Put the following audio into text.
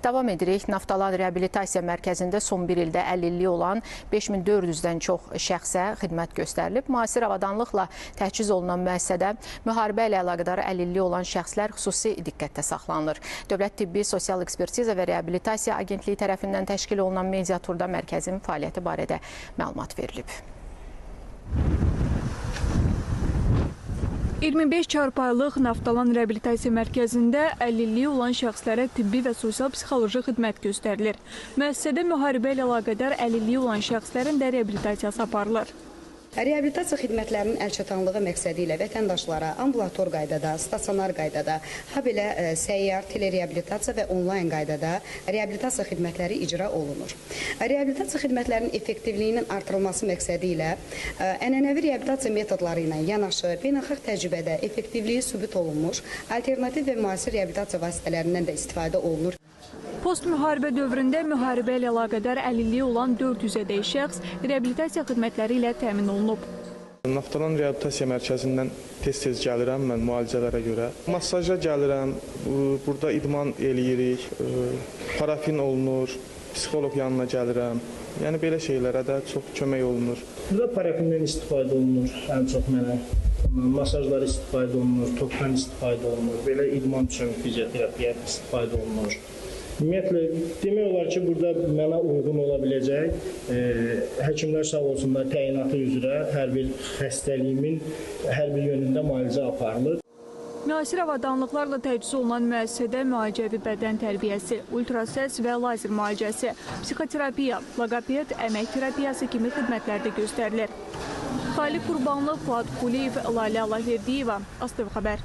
Davam edirik. Naftalan Reabilitasiya Mərkəzində son bir ildə əlilliyi olan 5400-dən çox şəxsə xidmət göstərilib. Müasir avadanlıqla təchiz olunan müəssisədə müharibə ilə əlaqədar əlilliyi olan şəxslər xüsusi diqqətdə saxlanılır. Dövlət Tibbi Sosial Ekspertiza və Reabilitasiya Agentliyi tərəfindən təşkil olunan mediaturda mərkəzin fəaliyyəti barədə məlumat verilib. 25 çarpayılıq Naftalan Reabilitasiya Mərkəzində əlilliyi olan şəxslərə tibbi və sosial-psixoloji xidmət göstərilir. Müəssisədə müharibə ilə əlaqədar əlilliyi olan şəxslərin də reabilitasiyası aparılır. Reabilitasiya xidmətlərinin əlçatanlığı məqsədi ilə vətəndaşlara ambulator qaydada, stasionar qaydada, habelə səyyar, telereabilitasiya və onlayn qaydada reabilitasiya xidmətləri icra olunur. Reabilitasiya xidmətlərinin effektivliyinin artırılması məqsədi ilə ənənəvi reabilitasiya metodları ilə yanaşı, beynəlxalq təcrübədə effektivliyi sübut olunmuş, alternativ və müasir reabilitasiya vasitələrindən də istifadə olunur. Post-müharibə dövründə müharibə ilə əlaqədar əlilliyi olan 400-ədək şəxs reabilitasiya xidmətləri ilə təmin olunub. Naftalan Reabilitasiya Mərkəzindən tez-tez gəlirəm mən müalicələrə görə. Masaja gəlirəm, burada idman eləyirik, parafin olunur, psixoloq yanına gəlirəm. Yəni belə şeylərə də çox kömək olunur. Burada parafindən istifadə olunur, ən çox mənə. Masajlar istifadə olunur, tokdan istifadə olunur, belə idman üçün fizioterapiya istifadə olunur. Ümumiyyətlə, demək olar ki, burada mənə uyğun ola biləcək, həkimlər sağ olsunlar təyinatı üzrə hər bir xəstəliyimin hər bir yönündə müalicə aparılır. Müasir avadanlıqlarla təchiz olunan müəssisədə müalicəvi bədən tərbiyəsi, ultrasəs və lazer müalicəsi, psixoterapiya, loqoped, əmək terapiyası kimi xidmətlər də göstərilir. Xaliq Qurbanlı, Fuad Quliyev, Lalə Allahverdiyeva, ASTV Xəbər.